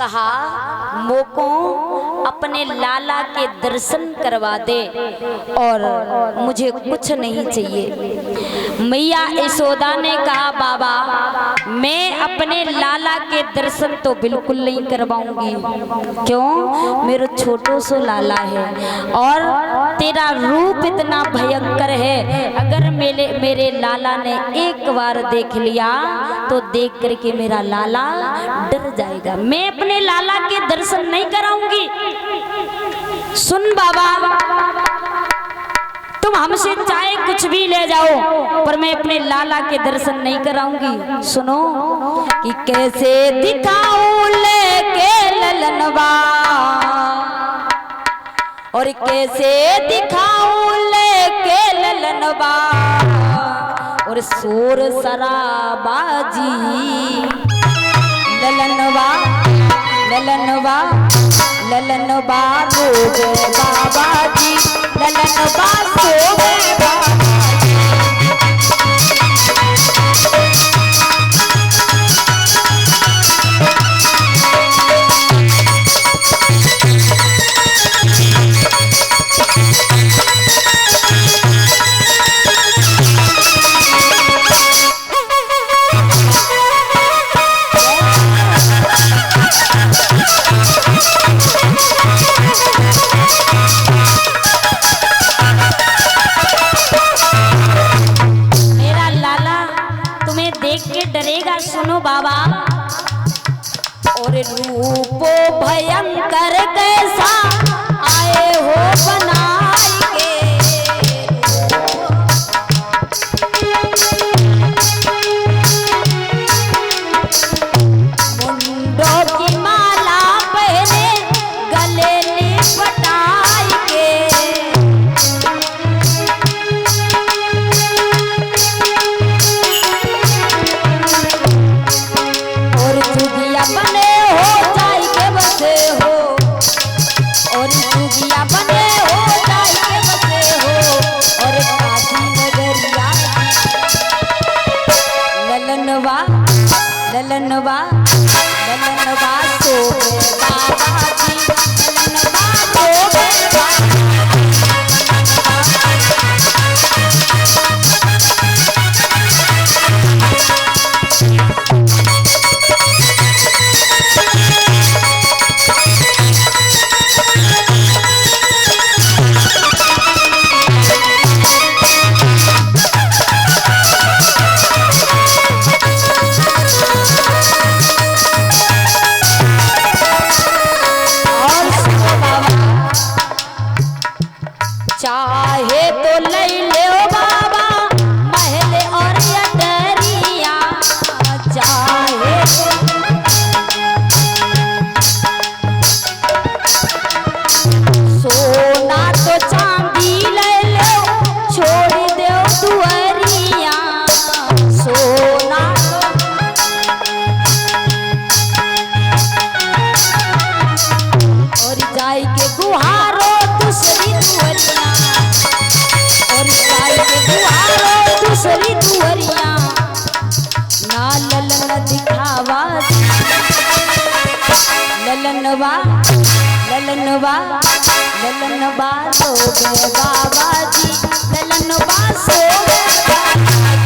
कहा मोको अपने लाला के दर्शन करवा दे और मुझे कुछ नहीं चाहिए। मैया यशोदा ने कहा बाबा मैं अपने लाला के दर्शन तो बिल्कुल नहीं करवाऊंगी। क्यों? मेरा छोटो सो लाला है और तेरा रूप इतना भयंकर है, अगर मेरे लाला ने एक बार देख लिया तो देख करके मेरा लाला डर जाएगा। मैं अपने लाला के दर्शन नहीं कराऊंगी। सुन बाबा, तुम हमसे चाहे कुछ भी ले जाओ पर मैं अपने लाला के दर्शन नहीं कराऊंगी। सुनो कि कैसे दिखाऊं लेके ललनवा और कैसे दिखाऊं लेके ललनवा और शोर शराबाजी ललनवा ललनवा ललनवा रोगे बाबा जी ललनवा सोगे बाबा। डरेगा। सुनो बाबा, और रूपो भयंकर कैसा आए हो बनाए के, मुंडों की माला पहने गले लिपटाए के, बने हो जाई के बसे हो और चुगिया बने हो जाई के बसे हो और काशी नगरिया ललनवा ललनवा ललनवा सोगे बाबा जी ललनवा सोगे बाबा। चाहे तो ले ले बाबा महल और अटरिया, चाहे सोना तो चांदी ले लो छोड़ दो दुआरिया, सोना और जाई के गुहारो दूसरी दुआरिया और जाई के गुहारो दूसरी दुआरिया ना ललन दिखावा ललनवा ललनवा ललनवा सोगे बाबा जी ललनवा सोगे बाबा जी।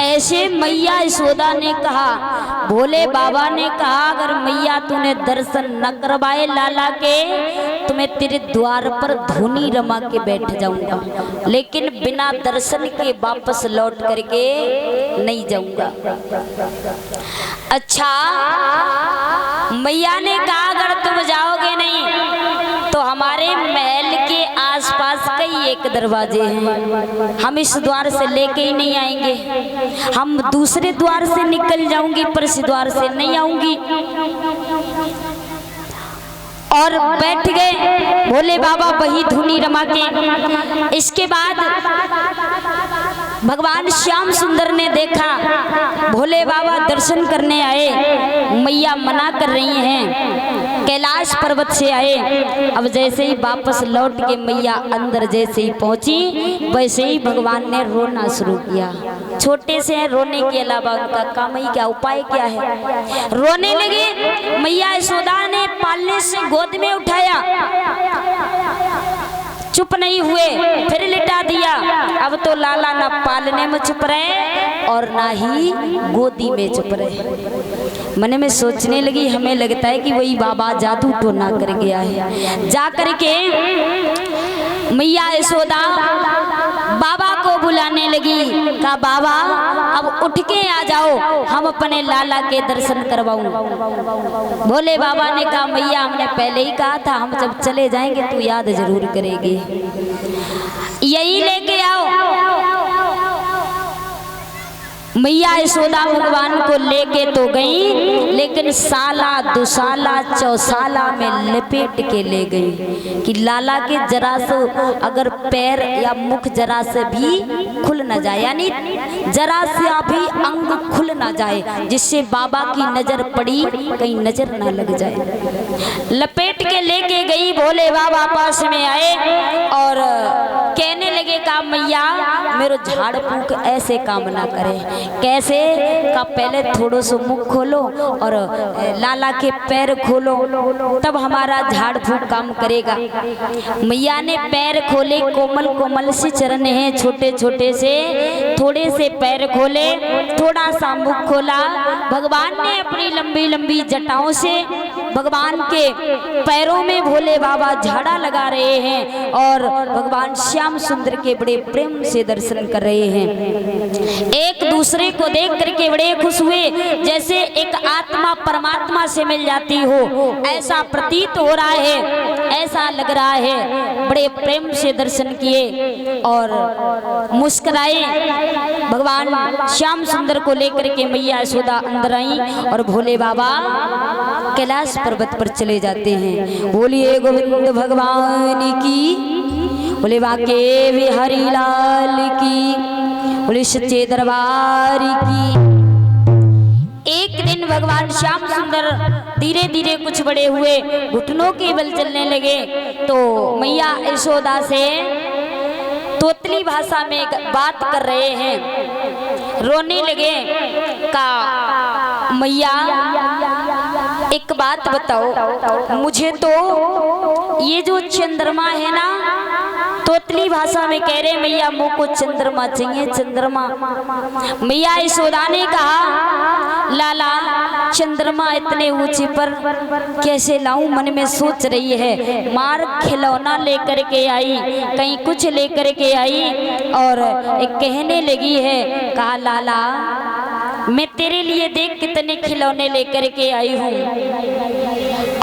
ऐसे मैया यशोदा ने कहा भोले बाबा ने कहा अगर मैया तूने दर्शन न करवाए लाला के तो मैं तेरे द्वार पर धूनी रमा के बैठ जाऊंगा, लेकिन बिना दर्शन के वापस लौट करके नहीं जाऊंगा। अच्छा, मैया ने कहा अगर तुम जाओगे नहीं तो हमारे महल के आसपास कई एक दरवाजे हैं, हम इस द्वार से लेके ही नहीं आएंगे, हम दूसरे द्वार से निकल जाऊंगी पर इस द्वार से नहीं आऊंगी। और बैठ गए भोले बाबा वही धुनी रमा के। इसके बाद भगवान श्याम सुंदर ने देखा भोले बाबा दर्शन करने आए, मैया मना कर रही हैं, कैलाश पर्वत से आए। अब जैसे ही वापस लौट के मैया अंदर जैसे ही पहुंची वैसे ही भगवान ने रोना शुरू किया। छोटे से हैं, रोने के अलावा उनका काम ही क्या, उपाय क्या है। रोने लगे। मैया यशोदा ने पालने से गोद में उठाया, चुप नहीं हुए, फिर लिटा दिया। अब तो लाला ना पालने में चुप रहे और ना ही गोदी में चुप रहे। मन में सोचने लगी, हमें लगता है कि वही बाबा जादू टोना कर गया है। जा करके मैया यशोदा बाबा को बुलाने लगी, कहा बाबा अब उठ के आ जाओ, हम अपने लाला के दर्शन करवाऊं। भोले बाबा ने कहा मैया हमने पहले ही कहा था, हम जब चले जाएंगे तो याद जरूर करेंगे, यही लेके आओ। मैया यशोदा भगवान को लेके तो गई, लेकिन साला दुसाला चौसाला में लपेट के ले गई कि लाला के जरा से अगर पैर या मुख जरा से भी खुल न जाए, यानी जरा से भी अंग खुल न जाए, जिससे बाबा की नजर पड़ी कहीं नजर ना लग जाए। लपेट के लेके गई। भोले बाबा पास में आए और कहने लगे का मैया मेरो झाड़ फूक ऐसे काम ना करे। कैसे का, पहले थोड़ो सो मुख खोलो और लाला के पैर खोलो, तब हमारा झाड़ फूक काम करेगा। मैया ने पैर खोले, कोमल कोमल से चरण हैं, छोटे छोटे से, थोड़े से पैर खोले, थोड़ा सा मुख खोला। भगवान ने अपनी लंबी लंबी जटाओं से भगवान के पैरों में भोले बाबा झाड़ा लगा रहे हैं और भगवान श्याम सुंदर के बड़े प्रेम से दर्शन कर रहे हैं। एक दूसरे को देख करके बड़े खुश हुए, जैसे एक आत्मा परमात्मा से मिल जाती हो, ऐसा प्रतीत हो रहा है, ऐसा लग रहा है। बड़े प्रेम से दर्शन किए और मुस्कुराए। भगवान श्याम सुंदर को लेकर के मैया यशोदा अंदर आई और भोले बाबा कैलाश पर्वत पर चले जाते हैं। बोलिए गोविंद भगवान की, बोले बाके बिहारी लाल की, बोले सच्चे दरबार की। एक दिन भगवान श्याम सुंदर धीरे धीरे कुछ बड़े हुए, घुटनों के बल चलने लगे, तो मैया यशोदा से तोतली भाषा में बात कर रहे हैं। रोने लगे। का मैया एक बात बताओ, मुझे तो ये जो चंद्रमा है ना, तोतली भाषा में कह रहे मैया मुँह को चंद्रमा चाहिए, चंद्रमा। मैया यशोदा ने कहा लाला चंद्रमा इतने ऊंचे पर कैसे लाऊं, मन में सोच रही है। मार खिलौना लेकर के आई, कहीं कुछ लेकर के आई और एक कहने लगी है, कहा लाला मैं तेरे लिए देख कितने खिलौने लेकर के आई हूँ।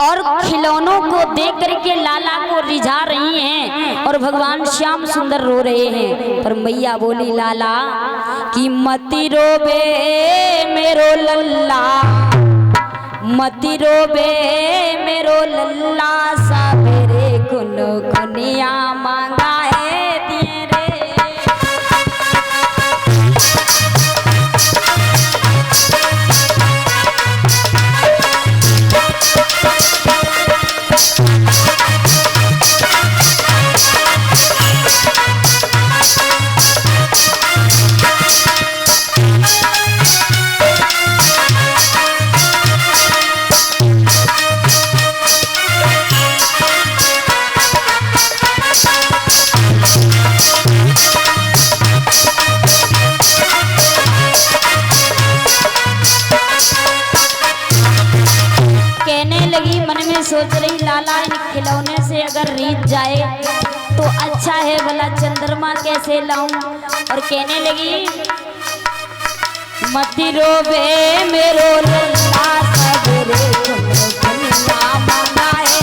और खिलौनों को देख करके लाला को रिझा रही हैं और भगवान श्याम सुंदर रो रहे हैं। पर मैया बोली लाला कि मति रोबे मेरो लल्ला, मति रोबे मेरो लल्ला, सवेरे कुन कुनिया मांगा है दिए रे। अगर रीत जाए तो अच्छा है, भला चंद्रमा कैसे लाऊं। और कहने लगी मति रोबे मेरो लल्ला सबरे चंद्रमा मनाए।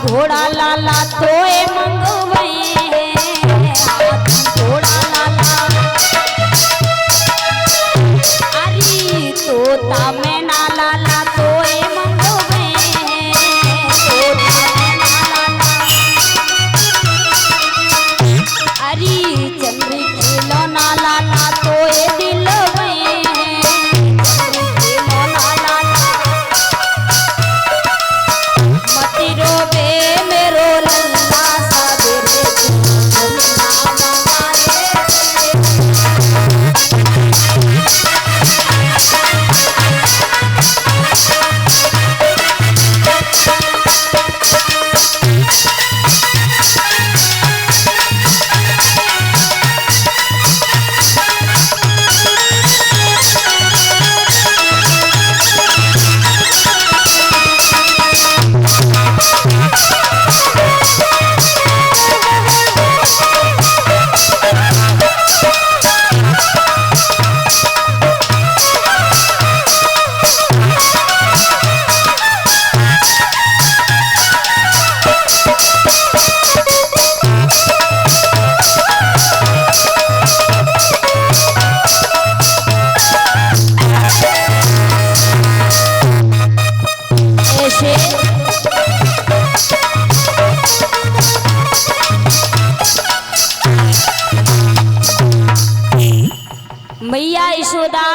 घोड़ा लाला तोए मंगवे, घोड़ा लाला अरे तोता में ना लाला तोए मंगवे, तोता में ना लाला अरे चंद्री खेलो ना लाला तोए दिलवे, चंद्री खेलो ना लाला मति रोबे मेरो लल्ला सबरे चंद्रमा मनाए। मैया यशोदा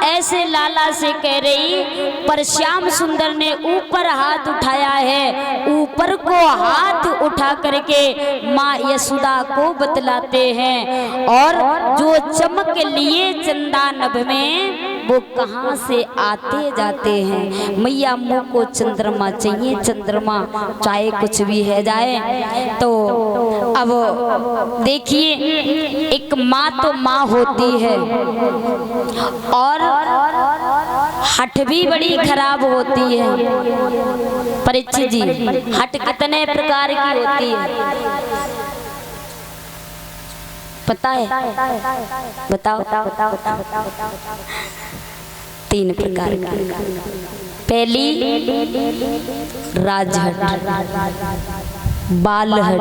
ऐसे लाला से कह रही, पर श्याम सुंदर ने ऊपर हाथ उठाया है। ऊपर को हाथ उठा करके माँ यशोदा को बतलाते हैं, और जो चमक लिए चंदा नभ में वो कहाँ से आते जाते हैं। मैया मुँह को चंद्रमा चाहिए, चंद्रमा चाहे कुछ भी है जाए। तो अब देखिए, एक माँ तो माँ होती है और हठ भी बड़ी खराब होती है। परीक्षित जी, हठ कितने प्रकार की होती है पता है? बताओ। 3 प्रकार की। पहली राजहट, बालहट,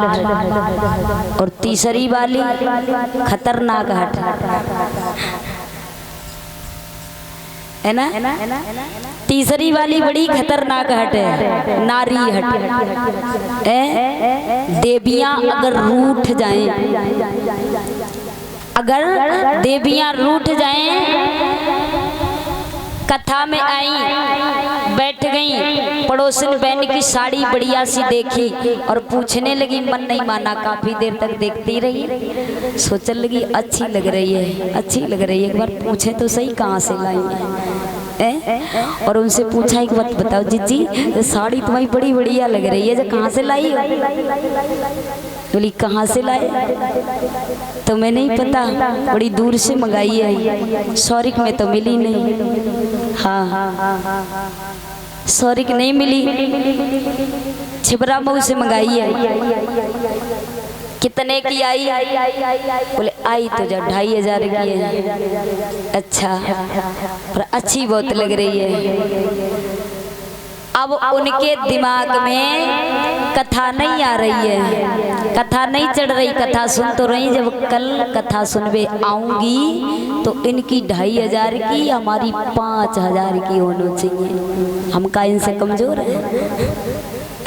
और तीसरी वाली खतरनाक हट है ना। तीसरी वाली बड़ी खतरनाक हट है, नारी हट है। देवियां अगर रूठ जाएं, अगर देवियां रूठ जाएं, कथा में आई, बैठ गई, पड़ोसन बहन की साड़ी बढ़िया सी देखी और पूछने लगी, मन नहीं माना, काफी देर तक देखती रही, सोचने लगी अच्छी लग रही है, अच्छी लग रही है, एक बार पूछे तो सही कहाँ से लाई है। और उनसे पूछा, एक बात बताओ जीजी, साड़ी तुम्हारी बड़ी बढ़िया लग रही है, जो कहाँ से लाई हो? बोली कहाँ से लाए? तो मैं नहीं पता, बड़ी दूर से मंगाई है, सौरिक में तो मिली नहीं। हाँ, सौरिक नहीं मिली, छिबरा मऊ से मंगाई है। कितने की आई? बोले आई तो जब 2500 की है। अच्छा, पर अच्छी बहुत लग रही है। अब उनके दिमाग में कथा नहीं आ रही है, कथा नहीं चढ़ रही, कथा सुन तो रही, जब कल कथा सुनवे आऊंगी तो इनकी 2500 की, हमारी 5000 की होनी चाहिए। हम का इनसे कमजोर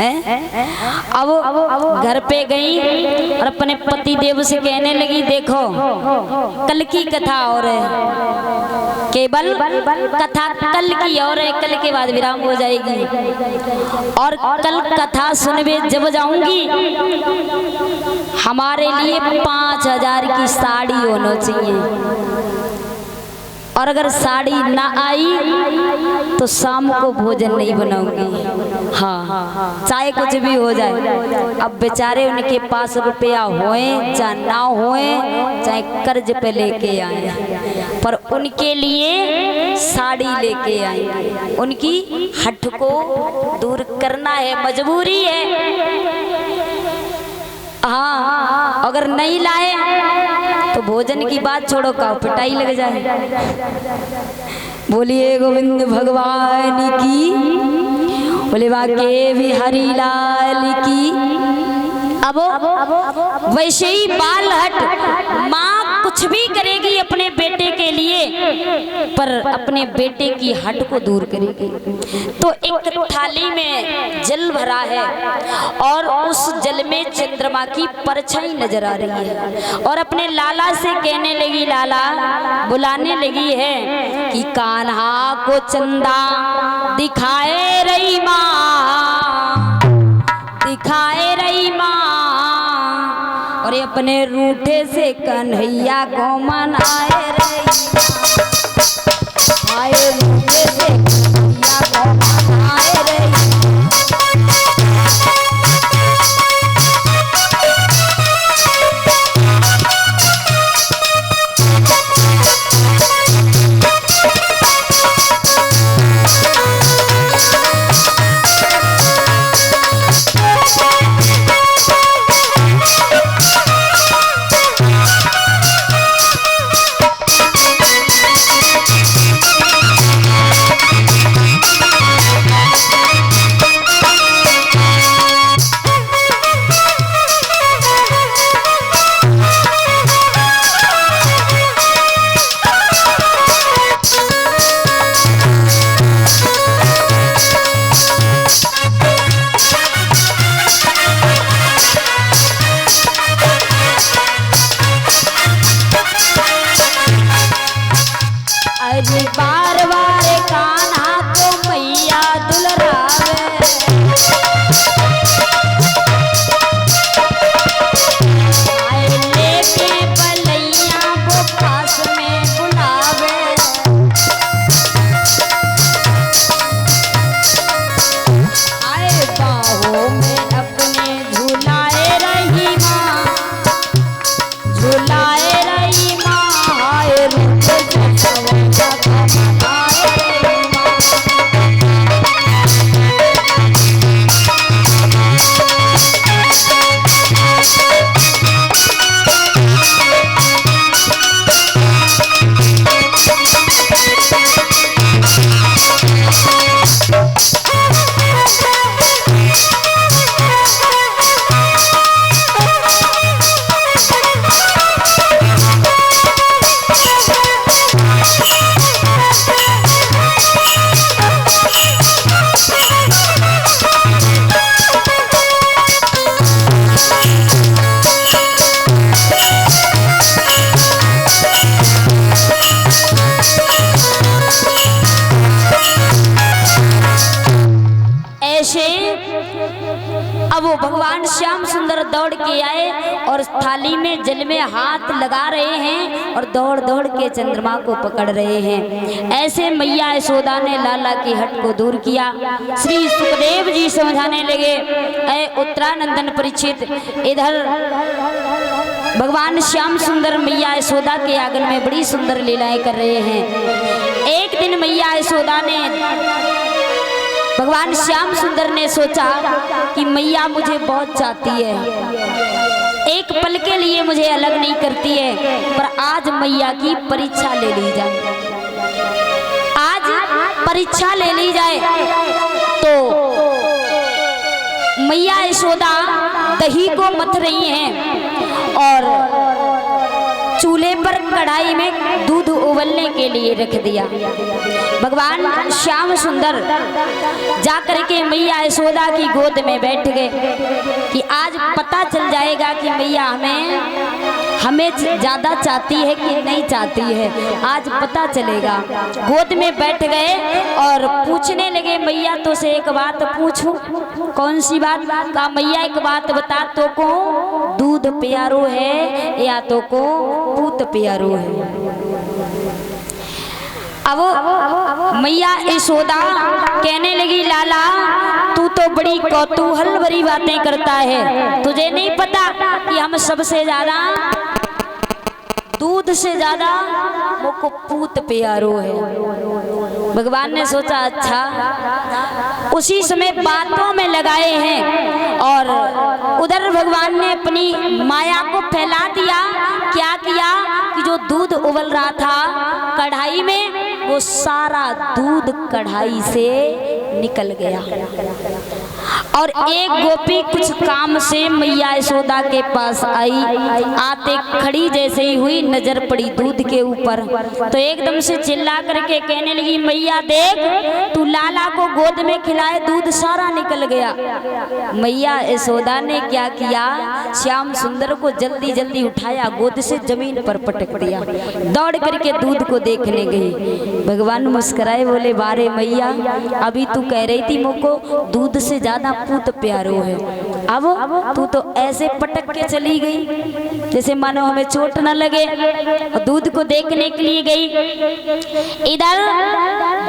अब घर पे गई और अपने पति देव से कहने लगी, देखो कल की कथा और है, केवल कथा कल की और है, कल के बाद विराम हो जाएगी। और कल कथा सुनने जब जाऊंगी हमारे लिए 5000 की साड़ी होना चाहिए, और अगर साड़ी ना आई तो शाम को भोजन नहीं बनाऊंगी। हाँ, चाहे कुछ भी हो जाए। अब बेचारे उनके पास रुपया होए चाहे ना होए, चाहे कर्ज पे लेके आए, पर उनके लिए साड़ी लेके आए। उनकी हठ को दूर करना है, मजबूरी है। हाँ, अगर नहीं लाए तो भोजन की बात छोड़ो, का पिटाई लग जाए। बोलिए गोविंद भगवान की, बोले बाके बिहारी लाल की। अब वैसे ही बाल हट माँ कुछ भी करेगी अपने बेटे के लिए, पर अपने बेटे की हट को दूर करेगी। तो एक थाली में जल भरा है और उस जल में चंद्रमा की परछाई नजर आ रही है, और अपने लाला से कहने लगी, लाला बुलाने लगी है कि कान्हा को चंदा दिखाए रही माँ, दिखाए रही माँ, और अपने रूठे से कन्हैया को मनाए रही, आए रूठे से कन्हैया को मनाए रही। बार बार कान्हा को मैया दुलरावे, आए लेके बलैया को पास में बुलावे, आए बाहों में अपने झुलाए रही माँ, झुलाए रही माँ, आए अब वो भगवान श्याम सुंदर दौड़ के आए और थाली में जल में हाथ लगा रहे हैं और दौड़ दौड़ के चंद्रमा को पकड़ रहे हैं। ऐसे मैया यशोदा ने लाला की हट को दूर किया। श्री सुखदेव जी समझाने लगे, ऐ उत्तरानंदन परीक्षित, इधर भगवान श्याम सुंदर मैया यशोदा के आंगन में बड़ी सुंदर लीलाएं कर रहे हैं। एक दिन मैया यशोदा ने, भगवान श्याम सुंदर ने सोचा कि मैया मुझे बहुत चाहती है, एक पल के लिए मुझे अलग नहीं करती है, पर आज मैया की परीक्षा ले ली जाए, आज परीक्षा ले ली जाए। तो मैया यशोदा दही को मथ रही हैं और चूल्हे पर कढ़ाई में दूध उबलने के लिए रख दिया। भगवान श्याम सुंदर जाकर के मैया यशोदा की गोद में बैठ गए कि आज पता चल जाएगा कि मैया हमें ज्यादा चाहती है कि नहीं चाहती है, आज पता चलेगा। गोद में बैठ गए और पूछने लगे, मैया तो से एक बात पूछूं। कौन सी बात? कहा मैया एक बात बता, तो को दूध प्यारो है या तो को पूत प्यारो है। अब मैया यशोदा कहने लगी, लाला तू तो बड़ी कौतूहल भरी बातें करता है, तुझे नहीं पता कि हम सबसे ज्यादा दूध से ज्यादा मुझको पूत प्यारो है। भगवान ने सोचा अच्छा, उसी समय बातों में लगाए हैं और उधर भगवान ने अपनी माया को फैला दिया। क्या किया कि जो दूध उबल रहा था कढ़ाई में, वो सारा दूध कढ़ाई से निकल गया और एक गोपी कुछ काम से मैया यशोदा के पास आई। आते खड़ी जैसे ही हुई, नजर पड़ी दूध के ऊपर, तो एकदम से चिल्ला करके कहने लगी, मैया देख तू लाला को गोद में खिलाए, दूध सारा निकल गया। मैया यशोदा ने क्या किया, श्याम सुंदर को जल्दी जल्दी उठाया, गोद से जमीन पर पटक दिया, दौड़ करके दूध को देखने गई। भगवान मुस्कुराए, बोले बारे मैया अभी तू कह रही थी मुझको दूध से ज्यादा पूत प्यारो है, अब तू तो ऐसे पटक के चली गई जैसे मानो हमें चोट न लगे। दूध को देखने के लिए गई, इधर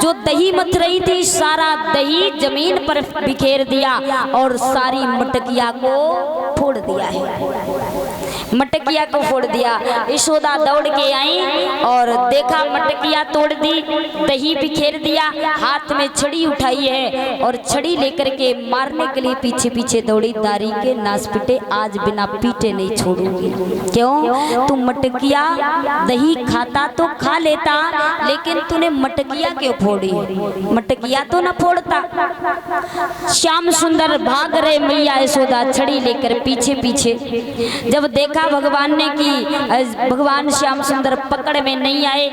जो दही मथ रही थी सारा दही जमीन पर बिखेर दिया और सारी मटकिया को फोड़ दिया है, मटकिया को फोड़ दिया। यशोदा दौड़ के आई और देखा मटकिया तोड़ दी, दही बिखेर दिया, हाथ में छड़ी उठाई है और छड़ी लेकर के मारने के लिए पीछे पीछे दौड़ी। दारी के नास पिटे, आज बिना पीटे नहीं छोड़ूंगी। क्यों? तू मटकिया दही खाता तो खा लेता, लेकिन तूने मटकिया क्यों फोड़ी? मटकिया तो न फोड़ता। श्याम सुंदर भाग रहे, मैया यशोदा छड़ी लेकर पीछे पीछे। जब देखा भगवान ने कि भगवान श्याम सुंदर पकड़ में नहीं आए,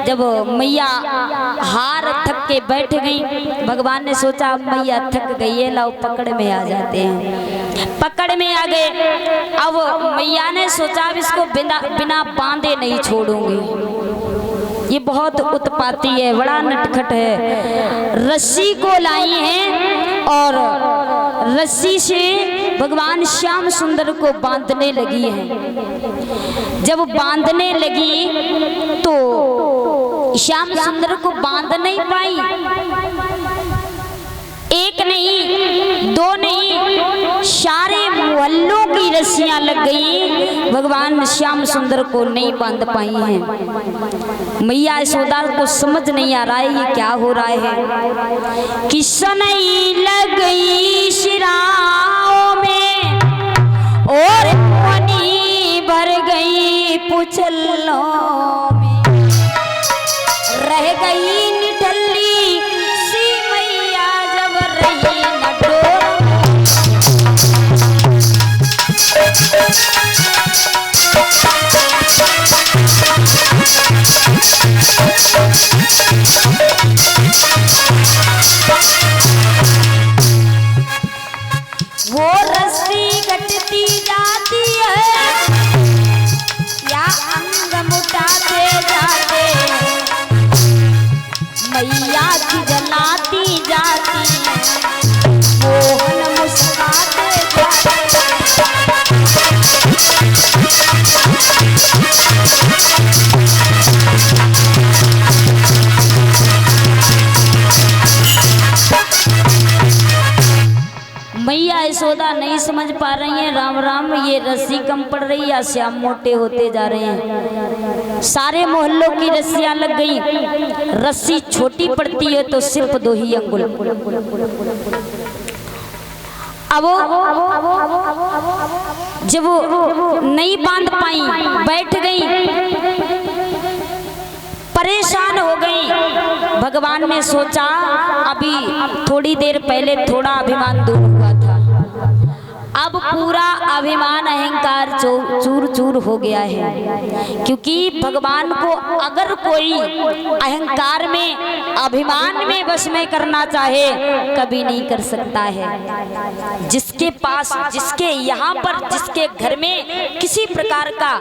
जब मैया हार थक के बैठ गई, भगवान ने सोचा मैया थक गई है, लाओ पकड़ में आ जाते हैं। पकड़ में आ गए। अब मैया ने सोचा अब इसको बिना बांधे नहीं छोड़ूंगी, ये बहुत उत्पाती है, बड़ा नटखट है। रस्सी को लाई है और रस्सी से भगवान श्याम सुंदर को बांधने लगी है। जब बांधने लगी तो श्याम सुंदर को बांध नहीं पाई, एक नहीं दो नहीं, सारे मोहल्लों की रस्सियां लग गई, भगवान श्याम सुंदर को नहीं बांध पाई हैं। मैया यशोदा को समझ नहीं आ रहा है ये क्या हो रहा है। किसनई लग गई शिराओं में और पानी भर गई पुछलों में, रह गई निठल्ली सी मैया जब रही न डोर। वो रस्सी कटती जाती है या अंग मुटाते जाते, मैया की जलाती जाती है, मोहन मुस्कुराते जाते। मैया यशोदा नहीं समझ पा रही हैं, राम राम ये रस्सी कम पड़ रही या श्याम मोटे होते जा रहे हैं। सारे मोहल्लों की रस्सियां लग गई, रस्सी छोटी पड़ती है तो सिर्फ 2 ही अंगुल। अब जब वो नहीं बांध पाई, बैठ गई, परेशान हो गई। भगवान ने सोचा अभी थोड़ी देर पहले थोड़ा अभिमान दूर हुआ था, अब पूरा अभिमान अहंकार चूर चूर हो गया है। क्योंकि भगवान को अगर कोई अहंकार में अभिमान में वश में करना चाहे कभी नहीं कर सकता है। जिसके पास, जिसके यहाँ पर, जिसके घर में किसी प्रकार का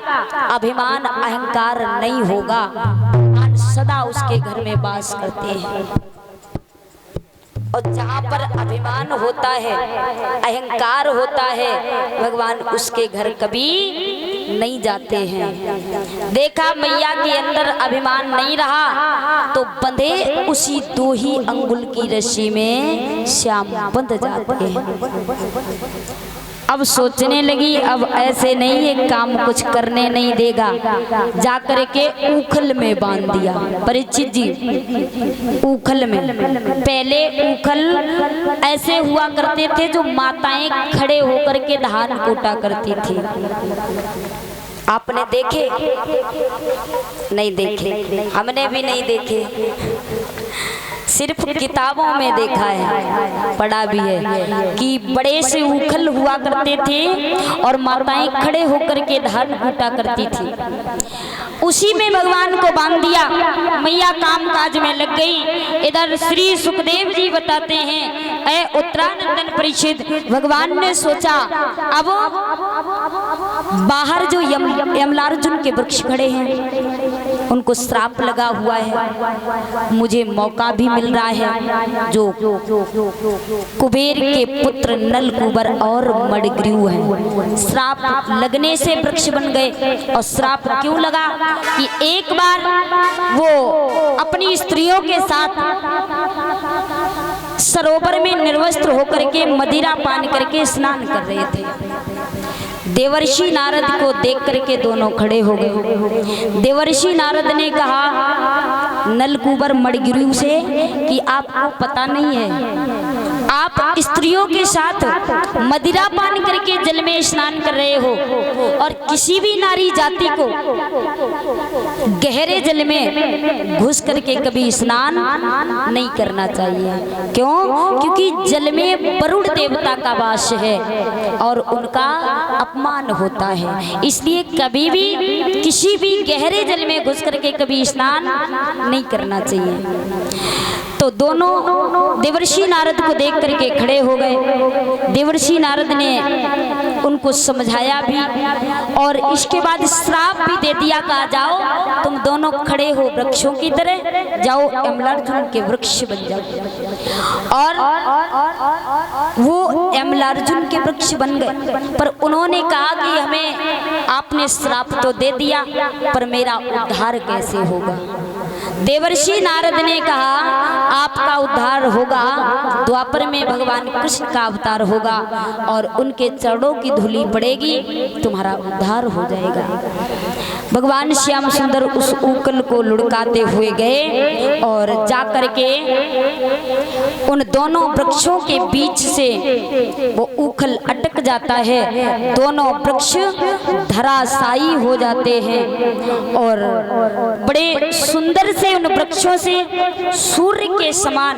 अभिमान अहंकार नहीं होगा, भगवान सदा उसके घर में वास करते हैं। और जहाँ पर अभिमान होता है, अहंकार होता है, भगवान उसके घर कभी नहीं जाते हैं। देखा मैया के अंदर अभिमान नहीं रहा तो बंधे उसी 2 ही अंगुल की रस्सी में श्याम बंध जाते हैं। अब सोचने लगी अब ऐसे नहीं, ये काम कुछ करने नहीं देगा। जाकर के ऊखल में बांध दिया। परीक्षित जी, ऊखल में, पहले ऊखल ऐसे हुआ करते थे जो माताएं खड़े होकर के धान कूटा करती थी। आपने देखे? नहीं देखे, हमने भी नहीं देखे, सिर्फ किताबों में देखा है, पढ़ा भी है कि बड़े से उखल हुआ करते थे और माताएं खड़े होकर के धान कूटा करती थी। उसी में भगवान को बांध दिया। मैया काम काज में लग गई। इधर श्री सुखदेव जी बताते हैं, ऐ उत्तरानंदन परीक्षित, भगवान ने सोचा अब बाहर जो यमलार्जुन के वृक्ष खड़े हैं उनको श्राप लगा हुआ है, मुझे मौका भी मिल रहा है। जो कुबेर के पुत्र नलकूबर और मणिग्रीव हैं, श्राप लगने से वृक्ष बन गए। और श्राप क्यों लगा कि एक बार वो अपनी स्त्रियों के साथ सरोवर में निर्वस्त्र होकर के मदिरा पान करके स्नान कर रहे थे। देवर्षि नारद को देख करके दोनों खड़े हो गए। देवर्षि नारद ने कहा नलकूबर मणिग्रीव से कि आपको पता नहीं है, आप स्त्रियों के साथ मदिरा पान करके जल में स्नान कर रहे हो और किसी भी नारी जाति को गहरे जल में घुस करके कभी स्नान नहीं करना चाहिए। क्यों? क्योंकि जल में वरुण देवता का वास है और उनका अपमान होता है, इसलिए कभी भी किसी भी गहरे जल में घुस करके कभी स्नान नहीं करना चाहिए। तो दोनों देवर्षि नारद को देख करके खड़े हो गए। देवर्षि नारद ने उनको समझाया भी और इसके बाद श्राप भी दे दिया, कहा जाओ तुम दोनों खड़े हो वृक्षों की तरह, जाओ यमलार्जुन के वृक्ष बन जाओ। और वो यमलार्जुन के वृक्ष बन गए। पर उन्होंने कहा कि हमें आपने श्राप तो दे दिया पर मेरा उद्धार कैसे होगा? देवर्षि नारद ने कहा आपका उद्धार होगा, द्वापर में भगवान कृष्ण का अवतार होगा और उनके चरणों की धूली पड़ेगी, तुम्हारा उद्धार हो जाएगा। भगवान श्याम सुंदर उस ऊखल को लुढ़काते हुए गए और जाकर के उन दोनों वृक्षों के बीच से वो ऊखल अटक जाता है, दोनों वृक्ष धराशायी हो जाते हैं और बड़े सुंदर से उन वृक्षों से सूर्य के समान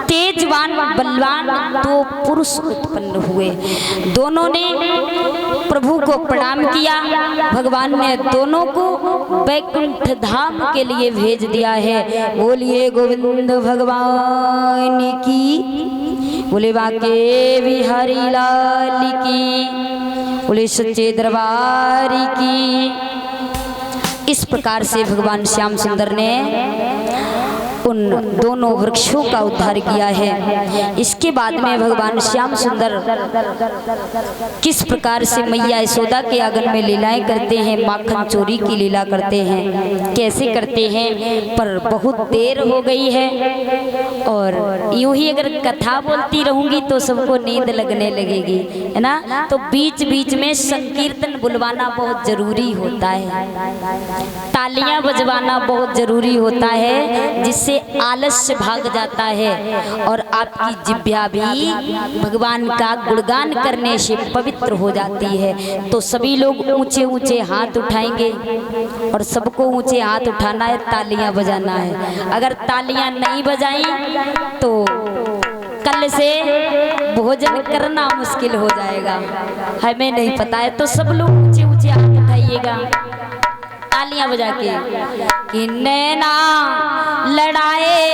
तेजवान बलवान 2 पुरुष उत्पन्न हुए। दोनों ने प्रभु को प्रणाम किया। भगवान ने दोनों को वैकुंठ धाम के लिए भेज दिया है। बोलिए गोविंद भगवान की, बोले बाके बिहारी लाल की, बोले सच्चे दरबार की। इस प्रकार से भगवान श्याम सुंदर ने उन दोनों वृक्षों का उद्धार किया है। इसके बाद में भगवान श्याम सुंदर किस प्रकार से मैया यशोदा के आंगन में लीलाएं करते हैं, माखन चोरी की लीला करते हैं, कैसे करते हैं। पर बहुत देर हो गई है और यूं ही अगर कथा बोलती रहूंगी तो सबको नींद लगने लगेगी, है ना। तो बीच बीच में संकीर्तन बुलवाना बहुत जरूरी होता है, तालियां बजवाना बहुत जरूरी होता है, जिससे आलस्य भाग जाता है और आपकी जिह्वा भी भगवान का गुणगान करने से पवित्र हो जाती है। तो सभी लोग ऊंचे ऊंचे हाथ उठाएंगे और सबको ऊंचे हाथ उठाना है, तालियां बजाना है। अगर तालियां नहीं बजाई तो कल से भोजन करना मुश्किल हो जाएगा, हमें नहीं पता है। तो सब लोग ऊंचे ऊंचे हाथ उठाइएगा तालियां बजा के कि नैना लड़ाए